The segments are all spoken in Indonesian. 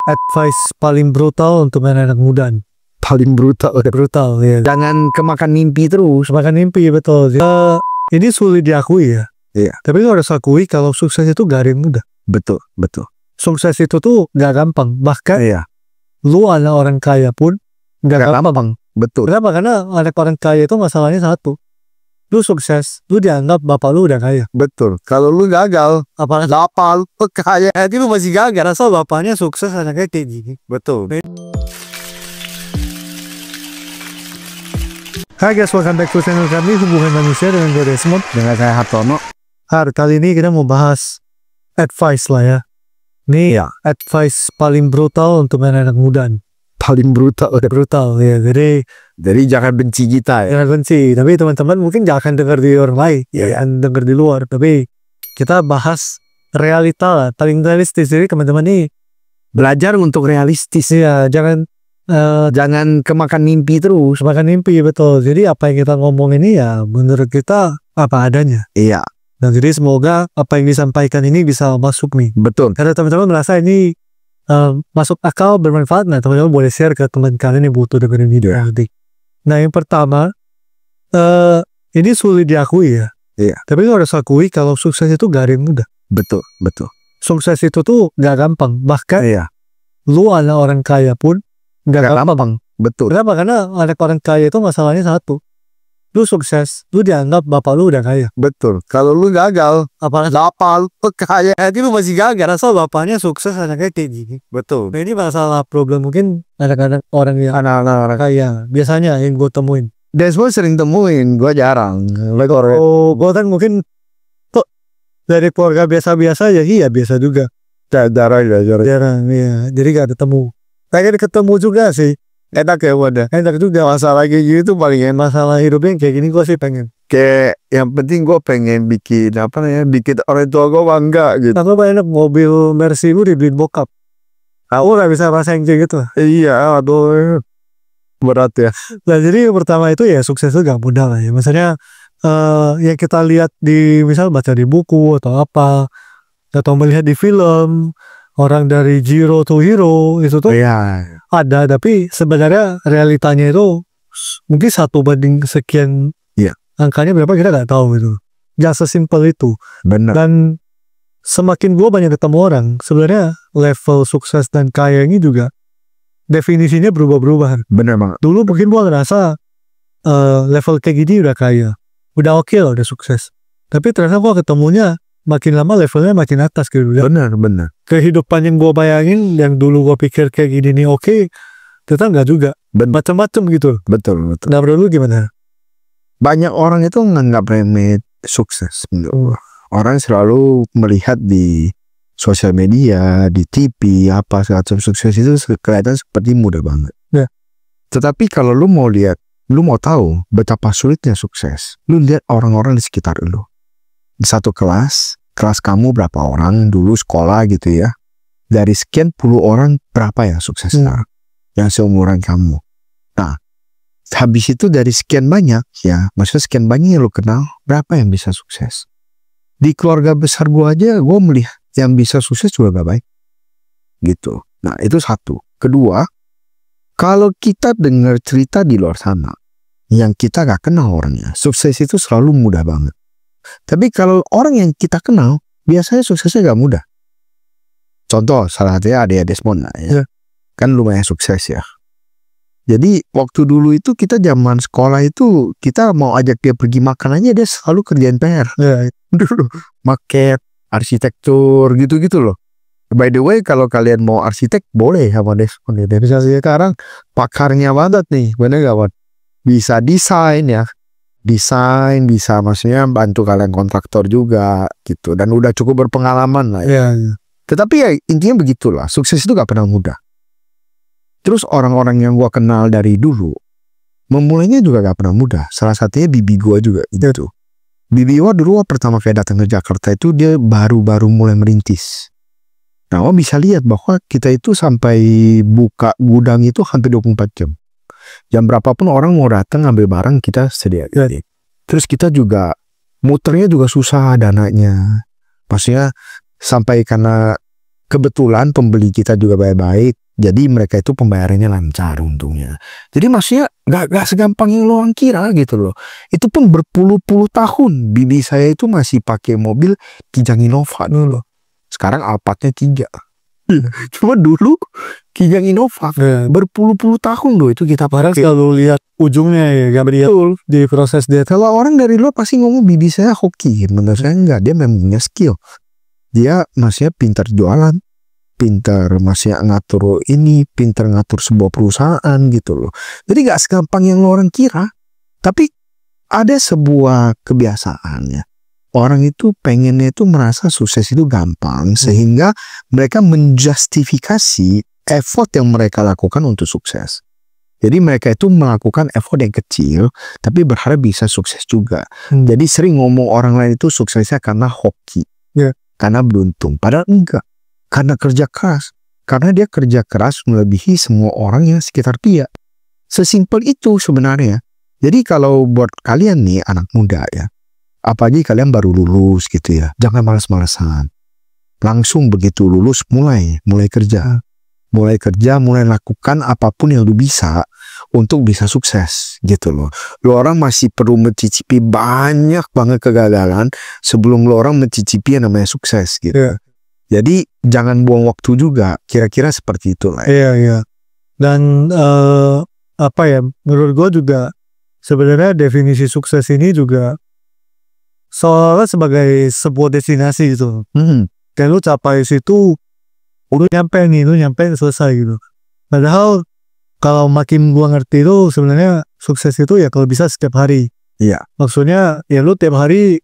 advice paling brutal untuk anak-anak muda. Paling brutal. Brutal ya. Jangan kemakan mimpi terus. Makan mimpi, betul. Ini sulit diakui ya. Iya. Tapi lo harus akui kalau sukses itu gak ada yang mudah. Betul, betul. Sukses itu tuh gak gampang. Bahkan Iya. lu anak orang kaya pun gak gampang. Betul. Kenapa? Karena anak orang kaya itu masalahnya satu. Lu sukses, lu dianggap bapak lu udah kaya. Betul. Kalau lu gagal, Apalagi bapak lu kaya. itu lu masih gagal. Asal bapaknya sukses, anaknya kayak gini. Betul. Hai guys, welcome back to channel kami Hubungan Manusia dengan gue Desmond. Dengan saya Hartono. Kali ini kita mau bahas advice lah ya. Ini Iya. advice paling brutal untuk anak-anak muda. Paling brutal. Brutal ya. Jadi jangan benci kita ya. Jangan benci, tapi teman-teman mungkin jangan dengar di orang lain, jangan dengar di luar. Tapi kita bahas realita lah, paling realistis. Jadi teman-teman nih Belajar untuk realistis. ya jangan Jangan kemakan mimpi terus. makan mimpi, betul. Jadi apa yang kita ngomong ini ya menurut kita apa adanya. Iya. Nah jadi semoga apa yang disampaikan ini bisa masuk nih. Betul. Karena teman-teman merasa ini masuk akal, bermanfaat, nah teman-teman boleh share ke teman kalian yang butuh dengerin video nanti. Nah yang pertama, ini sulit diakui ya. Iya. Tapi lo harus akui kalau sukses itu gak ada yang mudah. Betul. Betul. Sukses itu tuh gak gampang. Bahkan Iya. lu anak orang kaya pun gak gampang. Betul. Kenapa? Karena anak orang kaya itu masalahnya satu. Lu sukses, lu dianggap bapak lu udah kaya. Betul. Kalau lu gagal, Apalagi bapak lu kaya. itu lu masih gagal. Asal bapaknya sukses, anaknya kayak gini. Betul. Nah ini masalah problem mungkin anak-anak orang yang Anak-anak orang kaya. Biasanya yang gue temuin. Desmond sering temuin, gue jarang. Gue kan mungkin tuh dari keluarga biasa-biasa ya, iya biasa juga. Jarang. Jarang, iya. Jadi gak ketemu. Pengen ketemu juga sih. Enak ya wadah. Enak juga. Masalah kayak gitu paling enak. Masalah hidupnya kayak gini gue sih pengen. Kayak yang penting gue pengen bikin apa namanya, bikin orang tua gue bangga gitu. Aku pengen mobil Mercy gue dibeliin bokap. Aku gak bisa rasain kayak gitu. Iya, aduh, berat ya. Nah jadi yang pertama itu ya sukses itu gak mudah lah ya. Maksudnya yang kita lihat di misal baca di buku atau apa, atau melihat di film, orang dari zero to hero itu tuh Iya. ada, tapi sebenarnya realitanya itu mungkin 1 banding sekian. Iya. Angkanya berapa kita nggak tahu itu. Gak sesimpel itu. Benar. Dan semakin gue banyak ketemu orang, sebenarnya level sukses dan kaya ini juga definisinya berubah-berubah. Benar banget. Dulu mungkin gue ngerasa level kayak gini udah kaya, udah oke lah, udah sukses. Tapi ternyata gue ketemunya makin lama levelnya makin atas gitu. Benar. Kehidupan yang gue bayangin, yang dulu gue pikir kayak gini nih oke, ternyata nggak juga. Macam-macam gitu. Betul. Nah menurut lu gimana? Banyak orang itu nganggap remeh sukses. Orang selalu melihat di sosial media, di TV, apa segala macam sukses itu kelihatan seperti mudah banget. Ya. Tetapi kalau lu mau lihat, lu mau tahu betapa sulitnya sukses, lu lihat orang-orang di sekitar lu. Di satu kelas kamu berapa orang dulu sekolah gitu ya. Dari sekian puluh orang berapa yang sukses sekarang? Yang seumuran kamu. Nah, habis itu dari sekian banyak ya, maksudnya sekian banyak yang lu kenal, berapa yang bisa sukses? Di keluarga besar gua aja, gua melihat yang bisa sukses juga gak baik. Gitu. Nah, itu satu. Kedua, kalau kita dengar cerita di luar sana, yang kita gak kenal orangnya, sukses itu selalu mudah banget. Tapi kalau orang yang kita kenal, biasanya suksesnya gak mudah. Contoh, salah satunya Ade Desmond ya. Kan lumayan sukses ya. Jadi waktu dulu itu kita zaman sekolah itu, kita mau ajak dia pergi makan aja, dia selalu kerjain PR. Ya. Dulu market, arsitektur, gitu-gitu loh. By the way, kalau kalian mau arsitek, boleh sama Desmond. Bisa sekarang pakarnya banget nih, bener gak, Wan? Bisa desain ya. Desain, bisa maksudnya bantu kalian kontraktor juga gitu, dan udah cukup berpengalaman lah ya. Tetapi ya intinya begitulah, sukses itu gak pernah mudah. Terus orang-orang yang gua kenal dari dulu memulainya juga gak pernah mudah. Salah satunya bibi gua juga gitu. Bibi gua dulu pertama kayak datang ke Jakarta itu dia baru-baru mulai merintis. Nah, gua bisa lihat bahwa kita itu sampai buka gudang itu hampir 24 jam. Jam berapapun orang mau datang ngambil barang kita sedia. Terus kita juga muternya juga susah dananya. Maksudnya sampai karena kebetulan pembeli kita juga baik-baik, jadi mereka itu pembayarannya lancar untungnya. Jadi maksudnya gak segampang yang lo kira gitu loh. Itu pun berpuluh-puluh tahun bibi saya itu masih pakai mobil Kijang Innova dulu. Sekarang Alphardnya 3. Cuma dulu Kijang Innova berpuluh-puluh tahun loh itu kita Padahal pakai. kalau lihat ujungnya ya gak lihat di proses dia. Kalau orang dari luar pasti ngomong bibi saya hoki, menurut saya enggak, dia memang punya skill. Dia maksudnya pintar jualan, pintar maksudnya ngatur ini, pintar ngatur sebuah perusahaan gitu loh. Jadi gak segampang yang lo orang kira. Tapi ada sebuah kebiasaan ya. Orang itu pengennya itu merasa sukses itu gampang, sehingga mereka menjustifikasi effort yang mereka lakukan untuk sukses. Jadi mereka itu melakukan effort yang kecil, tapi berharap bisa sukses juga. Jadi sering ngomong orang lain itu suksesnya karena hoki, karena beruntung. Padahal enggak, karena kerja keras. Karena dia kerja keras melebihi semua orang yang sekitar dia. Sesimpel itu sebenarnya. Jadi kalau buat kalian nih anak muda ya, apalagi kalian baru lulus gitu ya, jangan malas-malasan. Langsung begitu lulus mulai kerja. Mulai kerja, mulai lakukan apapun yang lu bisa untuk bisa sukses gitu loh. Lu orang masih perlu mencicipi banyak banget kegagalan sebelum lu orang mencicipi yang namanya sukses gitu. Jadi jangan buang waktu juga, kira-kira seperti itu lah. Iya. Dan apa ya, menurut gue juga sebenarnya definisi sukses ini juga soalnya sebagai sebuah destinasi gitu. Kayak lu capai situ, lu nyampe selesai gitu. Padahal kalau makin gua ngerti itu sebenarnya sukses itu ya kalau bisa setiap hari. Iya. Maksudnya ya lu tiap hari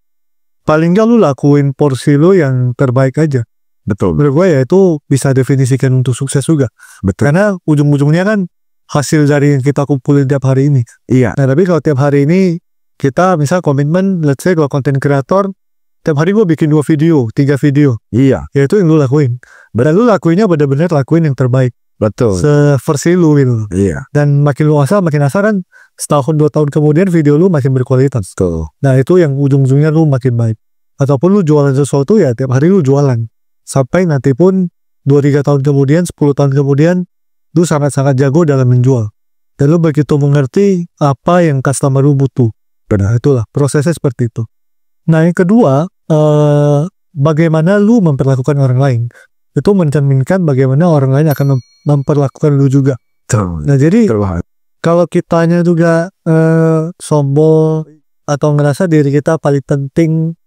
paling gak lu lakuin porsi lu yang terbaik aja. Betul. Menurut gua ya itu bisa definisikan untuk sukses juga. Betul. Karena ujung-ujungnya kan hasil dari yang kita kumpulin tiap hari ini. Iya. Nah tapi kalau tiap hari ini kita misal komitmen, let's say kalau konten kreator tiap hari gue bikin 2 video, 3 video. Iya. Ya itu yang lu lakuin. Dan lu lakuinnya benar-benar lakuin yang terbaik. Betul. Seversi lu gitu. Iya. Dan makin lu asal kan setahun 2 tahun kemudian video lu makin berkualitas. Betul. Nah itu yang ujung-ujungnya lu makin baik. Ataupun lu jualan sesuatu ya tiap hari lu jualan. Sampai nanti pun 2-3 tahun kemudian, 10 tahun kemudian lu sangat-sangat jago dalam menjual. Dan lu begitu mengerti apa yang customer lu butuh. Benar, itulah prosesnya seperti itu. Nah yang kedua, bagaimana lu memperlakukan orang lain. Itu mencerminkan bagaimana orang lain akan memperlakukan lu juga. Betul. Nah jadi Betul. kalau kitanya juga sombong atau ngerasa diri kita paling penting,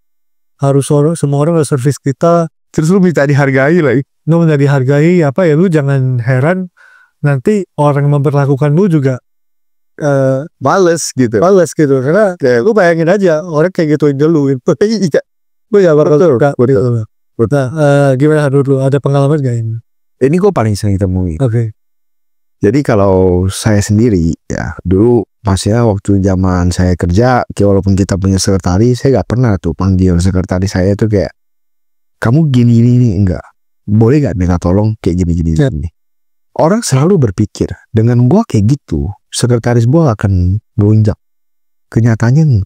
harus semua orang harus servis kita, Terus lu minta dihargai lagi. lu minta dihargai, apa ya, lu jangan heran nanti orang yang memperlakukan lu juga Males gitu. Karena kayak lu bayangin aja orang kayak gituin lu ya bakal suka gitu. Nah gimana dulu, ada pengalaman gak ini? Ini gue paling sering temui. Oke. Jadi kalau saya sendiri ya, dulu maksudnya waktu zaman saya kerja, walaupun kita punya sekretaris, saya gak pernah tuh panggil sekretaris saya tuh kayak, kamu gini enggak, boleh gak minta tolong kayak gini. Orang selalu berpikir dengan gua kayak gitu sekretaris gua akan melunjak. Kenyataannya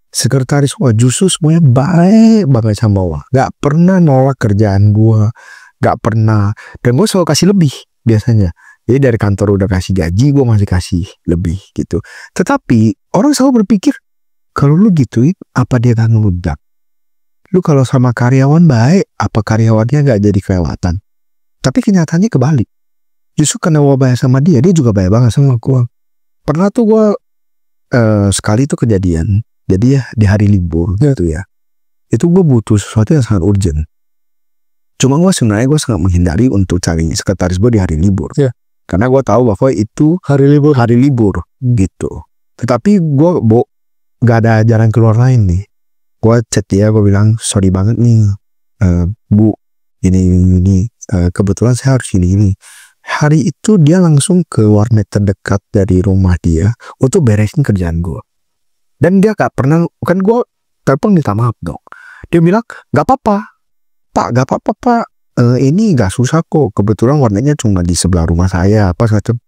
sekretaris gua justru semuanya baik banget sama gua, gak pernah nolak kerjaan gua, gak pernah, dan gua selalu kasih lebih biasanya. Jadi dari kantor udah kasih gaji, gua masih kasih lebih gitu. Tetapi orang selalu berpikir, kalau lu gituin apa dia akan meludak? Lu kalau sama karyawan baik, apa karyawannya gak jadi kelewatan? Tapi kenyataannya kebalik. Justru karena gue baik sama dia juga baik banget sama gue. Pernah tuh gue sekali tuh kejadian, jadi ya di hari libur gitu ya, itu gue butuh sesuatu yang sangat urgent. Cuma gue sebenarnya sangat menghindari untuk cari sekretaris gue di hari libur, karena gue tahu bahwa itu hari libur gitu. Tetapi gue gak ada jalan keluar lain nih. Gue chat dia, gue bilang sorry banget nih Bu, ini kebetulan saya harus ini. Hari itu dia langsung ke warnet terdekat dari rumah dia untuk beresin kerjaan gue. Dan dia gak pernah, kan gue telepon minta maaf dong. Dia bilang, gak apa-apa Pak, ini gak susah kok, kebetulan warnetnya cuma di sebelah rumah saya, apa semacam.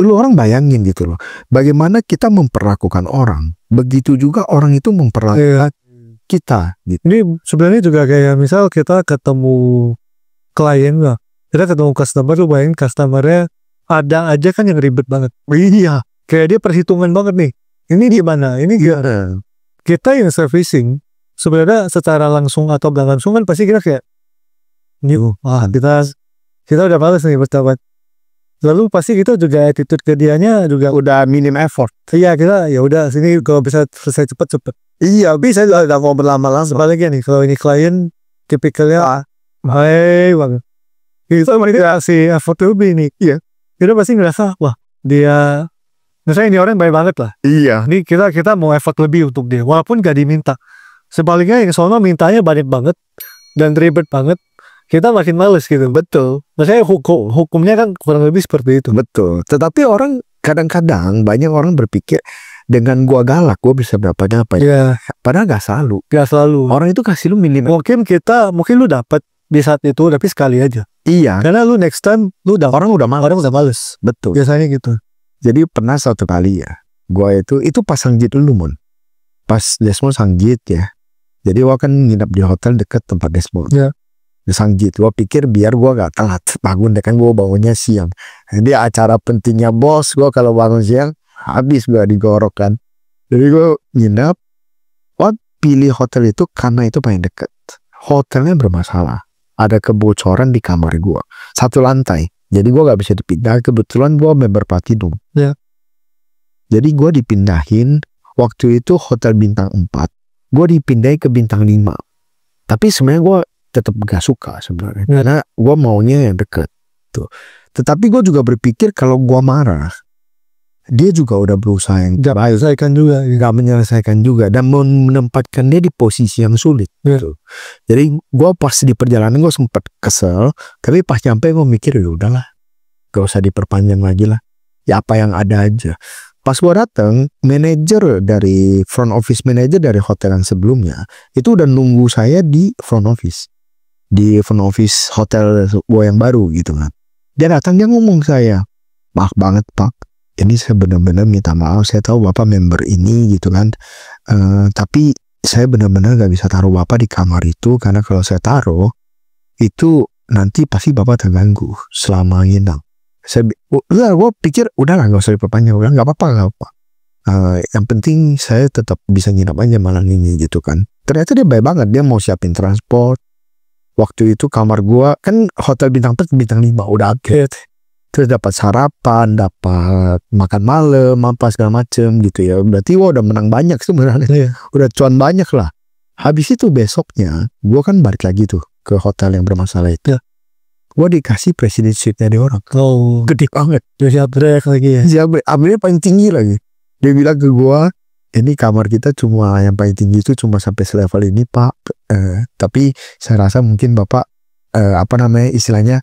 Lu orang bayangin gitu loh, bagaimana kita memperlakukan orang, begitu juga orang itu memperlakukan kita gitu. Ini sebenarnya juga kayak misal kita ketemu klien lah. Kita ketemu customer, lu bayangin customernya ada aja kan yang ribet banget. Iya. Kayak dia perhitungan banget nih. Ini gimana? Ini gimana? Kita yang servicing sebenarnya secara langsung atau gak langsung kan pasti kita kayak kita udah males nih bertabat. Lalu pasti kita juga attitude ke dianya juga Udah minim effort. iya kita ya udah sini kalau bisa selesai cepet. Iya, bisa udah mau berlama-lama. Sebaliknya nih kalau ini klien tipikalnya hai banget. Kita kasih effort lebih nih. Iya. Kita pasti ngerasa wah dia misalnya ini orang baik banget lah. Iya. Ini kita mau effort lebih untuk dia walaupun gak diminta. Sebaliknya yang soalnya mintanya banyak banget dan ribet banget. Kita makin males gitu. Betul. Maksudnya hukumnya kan kurang lebih seperti itu. Betul. Tetapi orang kadang-kadang banyak orang berpikir dengan gua galak gua bisa dapat apa ya. Iya. Padahal gak selalu. Gak selalu. Orang itu kasih lu minimal. Mungkin lu dapat di saat itu tapi sekali aja. Iya. Karena lu next time lu udah Orang udah males. Betul. Biasanya gitu. Jadi pernah suatu kali ya, gua itu pas sanggit dulu Mon. Pas Desmond sanggit ya. Jadi gua kan nginap di hotel dekat tempat Desmond. Ya. Di sanggit, gua pikir biar gua gak telat bangun deh kan gua bangunnya siang. Jadi acara pentingnya bos, gua kalau bangun siang habis gua digorok kan. Jadi gua nginap, gua pilih hotel itu karena itu paling dekat. Hotelnya bermasalah. Ada kebocoran di kamar gua. 1 lantai. Jadi gua gak bisa dipindah. Kebetulan gua member platinum. Ya. Jadi gua dipindahin. Waktu itu hotel bintang 4. Gua dipindahin ke bintang 5. Tapi sebenarnya gua tetap gak suka sebenarnya. Ya. Karena gua maunya yang dekat. Tuh. Tetapi gua juga berpikir kalau gua marah, dia juga udah berusaha yang Gak baik. menyelesaikan juga. Gak menyelesaikan juga dan menempatkan dia di posisi yang sulit. Ya. Gitu. Jadi gue pas di perjalanan gue sempet kesel, tapi pas nyampe gue mikir ya udahlah, gak usah diperpanjang lagi lah. Ya apa yang ada aja. Pas gue datang, manajer dari front office manager dari hotel yang sebelumnya itu udah nunggu saya di front office hotel gue yang baru gitu kan. Dia datang, dia ngomong saya, maaf banget pak, ini saya benar-benar minta maaf, saya tahu bapak member ini gitu kan, tapi saya benar-benar gak bisa taruh bapak di kamar itu karena kalau saya taruh itu nanti pasti bapak terganggu selama nginap. Gue pikir udahlah gak usah diperpanjang, udah gak apa-apa. Yang penting saya tetap bisa nginap aja malam ini gitu kan. Ternyata dia baik banget, dia mau siapin transport. Waktu itu kamar gua kan hotel bintang 4 bintang 5 udah upgrade. Terus dapat sarapan, dapat makan malam, apa segala macem gitu ya. Berarti gua udah menang banyak sebenarnya. Iya. Udah cuan banyak lah. Habis itu besoknya gua kan balik lagi tuh ke hotel yang bermasalah itu. Ya. Gua dikasih presiden suite-nya di orang. Oh, Gede banget. dia siap teriak lagi ya. Siapa? Ambilnya paling tinggi lagi. Dia bilang ke gua, ini kamar kita cuma yang paling tinggi itu cuma sampai selevel ini pak. Tapi saya rasa mungkin bapak istilahnya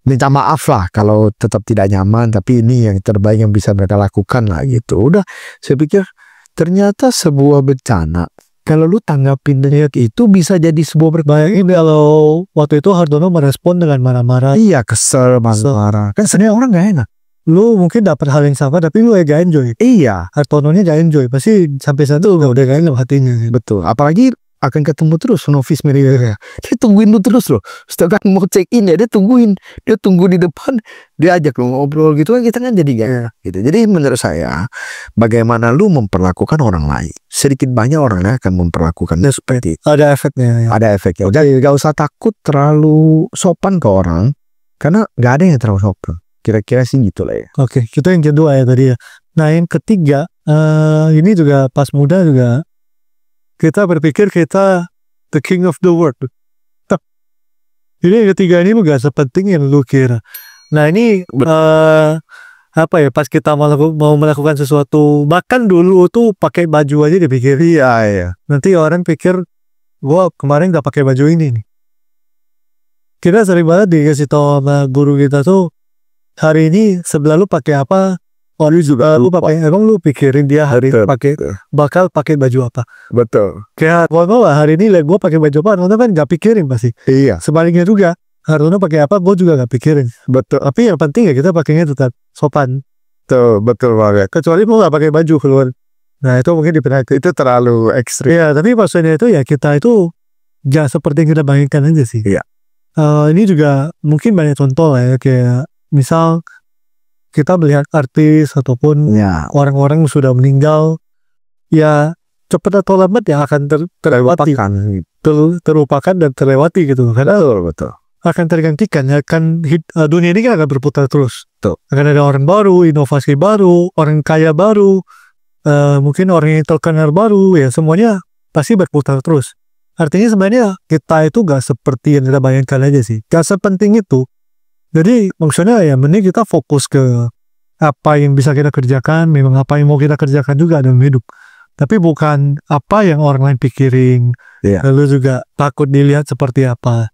minta maaf lah kalau tetap tidak nyaman. Tapi ini yang terbaik yang bisa mereka lakukan lah gitu. Udah, saya pikir ternyata sebuah bencana. Kalau lu tanggapin itu bisa jadi sebuah Bayangin kalau waktu itu Hartono merespon dengan marah-marah. Iya, kesel, marah-marah. Kan sebenarnya orang gak enak. Lu mungkin dapat hal yang sama tapi lu gak enjoy. Iya, Hartononya gak enjoy. Pasti sampai saat itu udah gak enak hatinya. betul. Apalagi akan ketemu terus novice manager. Dia tungguin lu terus loh. Setelah mau check in ya dia tungguin. Dia tunggu di depan. Dia ajak lu ngobrol gitu kan, kita kan jadi gak enak gitu. Jadi menurut saya, bagaimana lu memperlakukan orang lain. Sedikit banyak orang lain akan memperlakukannya seperti itu. Ada efeknya ya. Ada efeknya. Udah gak usah takut terlalu sopan ke orang. Karena gak ada yang terlalu sopan. Kira-kira sih gitu lah ya. Oke, itu yang kedua ya tadi ya. Nah yang ketiga, ini juga pas muda juga kita berpikir kita the king of the world. Ini yang ketiga ini gak sepenting yang lu kira. Nah ini pas kita mau melakukan sesuatu, bahkan dulu tuh pakai baju aja dipikir. Iya. Nanti orang pikir gua kemarin gak pakai baju ini nih. Kita sering banget dikasih tahu sama guru kita tuh, hari ini sebelah lu pakai apa? Lu juga lu pakai, emang lu pikirin dia hari ini bakal pakai baju apa? Betul. Kayak gua hari ini gue pakai baju apa? Hartono kan gak pikirin pasti. Iya. Sebaliknya juga, Hartono pakai apa? Gue juga gak pikirin. Betul. Tapi yang penting ya kita pakainya tetap sopan. Betul banget. Kecuali mau gak pakai baju keluar. Nah itu mungkin diperhatikan. Itu terlalu ekstrim. Iya, tapi maksudnya itu ya kita itu gak seperti yang kita bayangkan aja sih. Iya. Ini juga mungkin banyak contoh lah ya, kayak misal kita melihat artis ataupun Ya, orang-orang yang sudah meninggal, ya cepat atau lambat ya akan terlewati, terlupakan. terlupakan dan terlewati gitu, karena Betul. akan tergantikan ya kan. Dunia ini kan akan berputar terus. Betul. Akan ada orang baru, inovasi baru, orang kaya baru, mungkin orang yang terkenal baru, ya semuanya pasti berputar terus. Artinya sebenarnya kita itu gak seperti yang kita bayangkan aja sih, gak sepenting itu. Jadi maksudnya ya mending kita fokus ke apa yang bisa kita kerjakan, memang apa yang mau kita kerjakan juga dalam hidup, tapi bukan apa yang orang lain pikirin. Iya. Lalu juga takut dilihat seperti apa.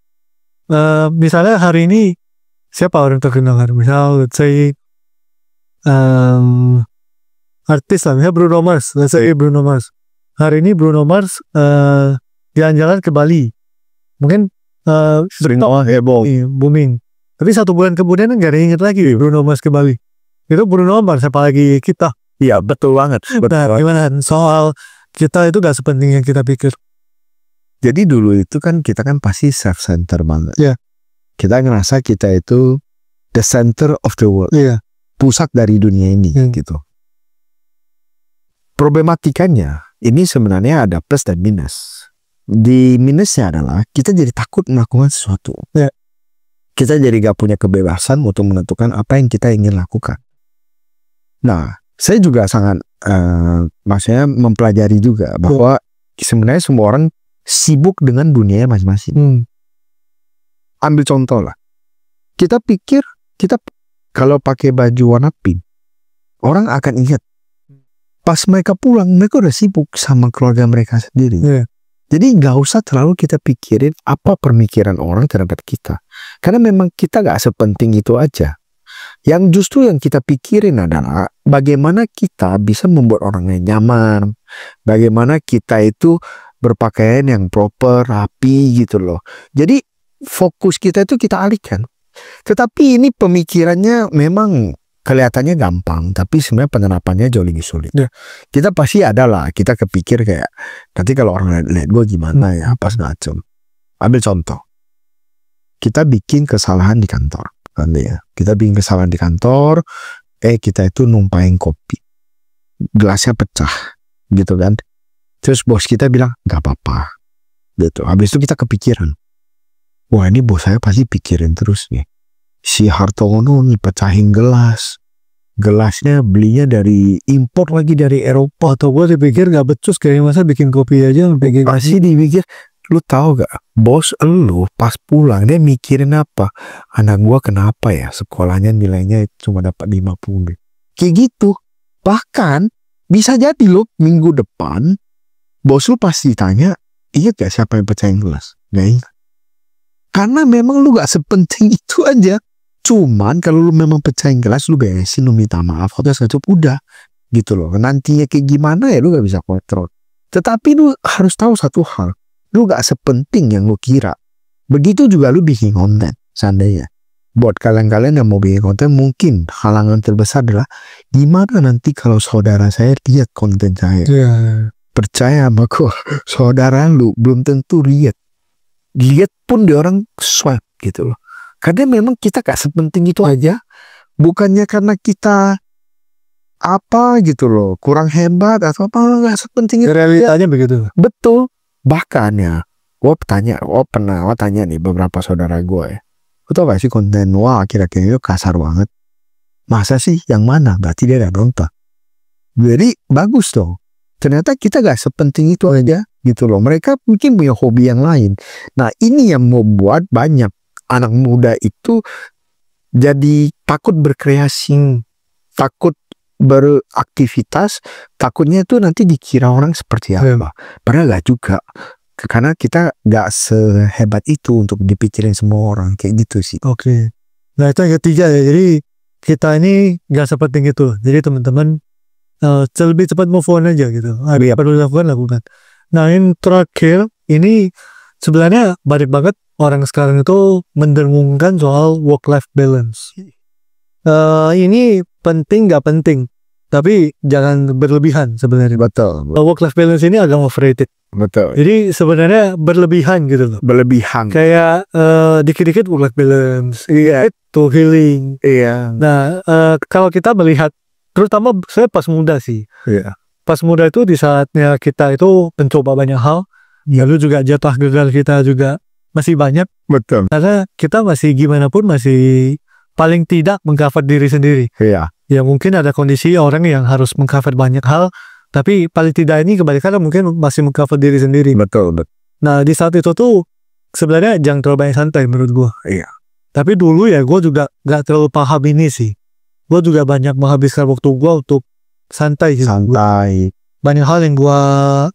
Misalnya hari ini siapa orang terkenal kan? Misal let's say artis lah, misalnya Bruno Mars. Let's say Bruno Mars. Hari ini Bruno Mars jalan-jalan ke Bali. Mungkin heboh. booming. Tapi 1 bulan kemudian gak ada yang ingat lagi Bruno Mars ke Bali. Itu Bruno Mars, apalagi kita. Iya, betul banget. Nah, gimana soal kita itu gak sepenting yang kita pikir. Jadi dulu itu kan kita kan pasti self-center banget. Iya. Kita ngerasa kita itu the center of the world. Iya. Pusat dari dunia ini gitu. Problematikanya ini sebenarnya ada plus dan minus. Di minusnya adalah kita jadi takut melakukan sesuatu. Iya. Kita jadi gak punya kebebasan untuk menentukan apa yang kita ingin lakukan. Nah, saya juga sangat maksudnya mempelajari juga bahwa sebenarnya semua orang sibuk dengan dunia masing-masing. Ambil contoh lah. Kita pikir kita kalau pakai baju warna pink, orang akan ingat. Pas mereka pulang, mereka udah sibuk sama keluarga mereka sendiri. Yeah. Jadi gak usah terlalu kita pikirin apa pemikiran orang terhadap kita. Karena memang kita gak sepenting itu aja. Yang justru yang kita pikirin adalah bagaimana kita bisa membuat orang lain nyaman. Bagaimana kita itu berpakaian yang proper, rapi gitu loh. Jadi fokus kita itu kita alihkan. Tetapi ini pemikirannya memang kelihatannya gampang, tapi sebenarnya penerapannya jauh lebih sulit. Yeah. Kita pasti ada lah, kita kepikir kayak nanti kalau orang lihat gue gimana ya, pas ngacem. Ambil contoh, kita bikin kesalahan di kantor, kan ya. Kita bikin kesalahan di kantor, kita itu numpahin kopi, gelasnya pecah, gitu kan. Terus bos kita bilang gak apa-apa, gitu. Habis itu kita kepikiran, wah ini bos saya pasti pikirin terus nih. Si Hartono nih pecahin gelasnya belinya dari impor lagi dari Eropa. Atau gue dipikir gak becus, kayak masa bikin kopi aja bikin. Pasti dipikir. Lu tahu gak, bos lu pas pulang dia mikirin apa? Anak gua kenapa ya sekolahnya nilainya cuma dapat 50. Kayak gitu. Bahkan bisa jadi lo minggu depan bos lu pasti tanya, iya gak siapa yang pecahin gelas? Gak ingat. Karena memang lu gak sepenting itu aja. Cuman kalau lu memang pecahin gelas, lu beresin, lu minta maaf, udah gitu loh. Nantinya kayak gimana ya lu gak bisa kontrol. Tetapi lu harus tahu satu hal, lu gak sepenting yang lu kira. Begitu juga lu bikin konten seandainya. Buat kalian-kalian yang mau bikin konten, mungkin halangan terbesar adalah gimana nanti kalau saudara saya lihat konten saya. Yeah. Percaya sama gua, saudara lu belum tentu lihat pun dia orang swipe gitu loh. Karena memang kita gak sepenting itu aja. Bukannya karena kita apa gitu loh, kurang hebat atau apa, gak sepenting itu. Realitanya begitu. Betul. Bahkan ya, gue pernah tanya nih beberapa saudara gue ya. Gue tau gak sih konten wah akhir-akhir itu kasar banget. Masa sih yang mana? Berarti dia gak nonton. Jadi bagus dong. Ternyata kita gak sepenting itu aja gitu loh. Mereka mungkin punya hobi yang lain. Nah ini yang membuat banyak anak muda itu jadi takut berkreasi, takut beraktivitas, takutnya itu nanti dikira orang seperti apa. Padahal gak juga. Karena kita gak sehebat itu untuk dipikirin semua orang. Kayak gitu sih. Oke. Nah itu yang ketiga ya. Jadi kita ini gak sepenting itu. Jadi teman-teman lebih cepat move on aja gitu. Apa perlu lakukan. Nah yang terakhir ini sebenarnya banyak banget orang sekarang itu mendengungkan soal work-life balance. Ini penting gak penting, tapi jangan berlebihan sebenarnya. Betul. Work-life balance ini agak overrated. Betul. Jadi sebenarnya berlebihan gitu loh. Berlebihan. Kayak dikit-dikit work-life balance, Iya. itu healing. Iya. Nah, kalau kita melihat, terutama saya pas muda sih. Iya. Pas muda itu di saatnya kita itu mencoba banyak hal, lalu juga jatah gagal kita juga masih banyak. Betul. Karena kita masih gimana pun masih paling tidak mengcover diri sendiri. Iya. Ya mungkin ada kondisi orang yang harus mengcover banyak hal, tapi paling tidak ini kebalikan mungkin masih mengcover diri sendiri. Betul. Nah di saat itu tuh sebenarnya jangan terlalu banyak santai menurut gue. Iya. Tapi dulu ya gue juga gak terlalu paham ini sih. Gue juga banyak menghabiskan waktu gue untuk santai gitu. Santai. Banyak hal yang gue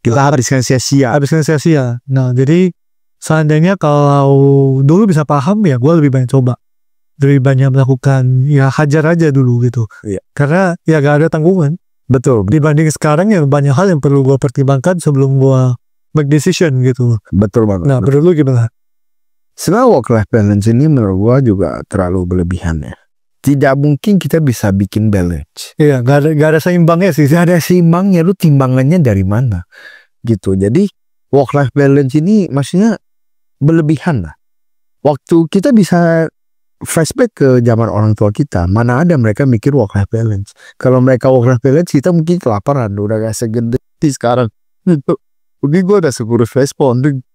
Kita habiskan sia-sia. Nah jadi seandainya kalau dulu bisa paham ya gue lebih banyak coba. Lebih banyak melakukan ya hajar aja dulu gitu. Iya. Karena ya gak ada tanggungan. Betul. Dibanding sekarang ya banyak hal yang perlu gue pertimbangkan sebelum gue make decision gitu. Betul banget. Nah menurut lu gimana? Sebenarnya work-life balance ini menurut gua juga terlalu berlebihan ya. Tidak mungkin kita bisa bikin balance. Iya, gak ada seimbangnya sih. Gak ada seimbangnya, lu timbangannya dari mana? Gitu. Jadi work-life balance ini maksudnya berlebihan lah. Waktu kita bisa flashback ke zaman orang tua kita, mana ada mereka mikir work-life balance. Kalau mereka work-life balance, kita mungkin kelaparan. Udah gak segede sekarang. Mungkin gua udah sekurus responding.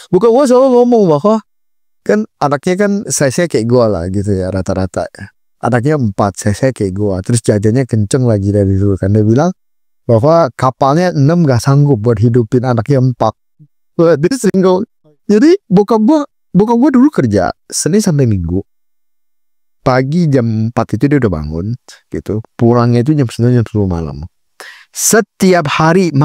Bukan gua selalu ngomong bahwa kan anaknya kan size-nya kayak gua lah gitu ya rata-rata ya. Anaknya 4, size-nya kayak gua. Terus jajannya kenceng lagi dari dulu kan. Dia bilang bahwa kapalnya 6 gak sanggup buat hidupin anaknya 4. Dia sering ngomong. Jadi bokap gua dulu kerja Senin sampai Minggu. Pagi jam 4 itu dia udah bangun gitu. Pulangnya itu jam 9 jam 10 malam. Setiap hari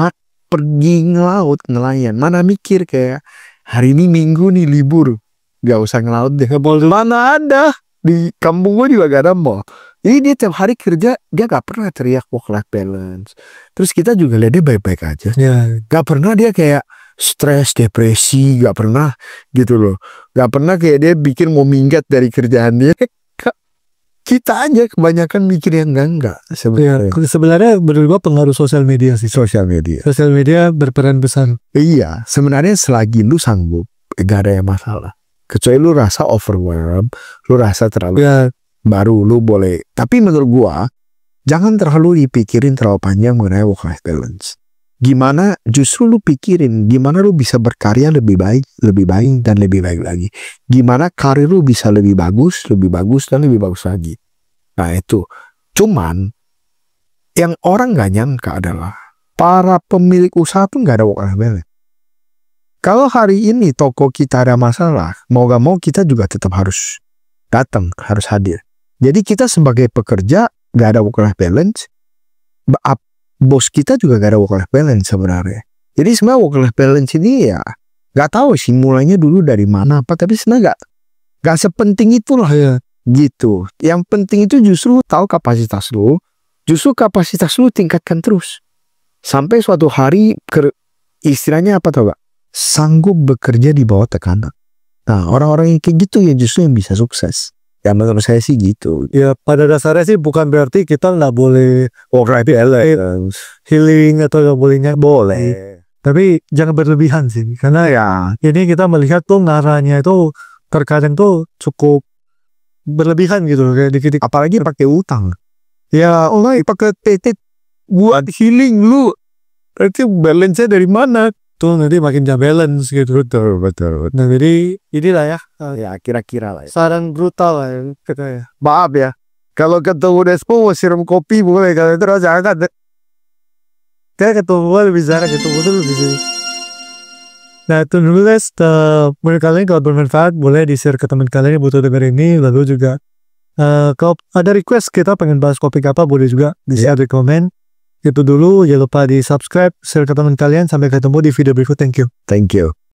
pergi ngelaut nelayan. Mana mikir kayak hari ini Minggu nih libur. Gak usah ngelaut deh. Mana ada. Di kampung gue juga gak ada mall. Jadi dia tiap hari kerja. Dia gak pernah teriak work-life balance. Terus kita juga lihat dia baik-baik aja. Ya. Gak pernah dia kayak stres, depresi. Gak pernah gitu loh. Gak pernah kayak dia bikin mau minggat dari kerjaan dia. Kita aja kebanyakan mikir yang enggak sebenarnya. Ya, sebenarnya berdua pengaruh sosial media sih. Sosial media. Sosial media berperan besar. Iya, sebenarnya selagi lu sanggup, gak ada yang masalah. Kecuali lu rasa overwhelmed, lu rasa terlalu baru lu boleh. Tapi menurut gua, jangan terlalu dipikirin terlalu panjang mengenai work-life balance. Gimana justru lu pikirin, gimana lu bisa berkarya lebih baik, dan lebih baik lagi. Gimana karir lu bisa lebih bagus, dan lebih bagus lagi. Nah itu. Cuman, yang orang gak nyangka adalah, para pemilik usaha pun gak ada work-life balance. Kalau hari ini toko kita ada masalah, mau gak mau kita juga tetap harus datang, harus hadir. Jadi kita sebagai pekerja gak ada work-life balance, bos kita juga gak ada work-life balance sebenarnya. Jadi sebenarnya work-life balance ini ya gak tahu sih mulainya dulu dari mana apa, tapi sebenarnya gak sepenting itulah ya gitu. Yang penting itu justru tahu kapasitas lu, justru kapasitas lu tingkatkan terus sampai suatu hari istilahnya apa tau gak? Sanggup bekerja di bawah tekanan. Nah orang-orang yang kayak gitu ya justru yang bisa sukses. Ya menurut saya sih gitu. Ya pada dasarnya sih bukan berarti kita nggak boleh work-life balance, healing atau nggak bolehnya boleh. Tapi jangan berlebihan sih. Karena ya ini kita melihat tuh ngaranya itu terkadang tuh cukup berlebihan gitu kayak dikit-dikit. Apalagi pakai utang. Ya Allah pakai PT buat healing lu. Berarti balance-nya dari mana? Tuh nanti makin gak balance gitu. Betul. Nah jadi inilah ya. Ya kira-kira lah ya. Saran brutal lah ya katanya. Maaf ya. Kalau ketemu Despo mau siram kopi boleh. Kalau itu harus angkat. Kayak ketemu lebih jarang ketemu tuh lebih sih. Nah itu dulu guys. Menurut kalian kalau bermanfaat boleh di-share ke teman kalian yang butuh denger ini. Lalu juga kalau ada request kita pengen bahas topik apa boleh juga di-share di komen. Itu dulu, jangan lupa di subscribe, share ke teman kalian. Sampai ketemu di video berikut. Thank you.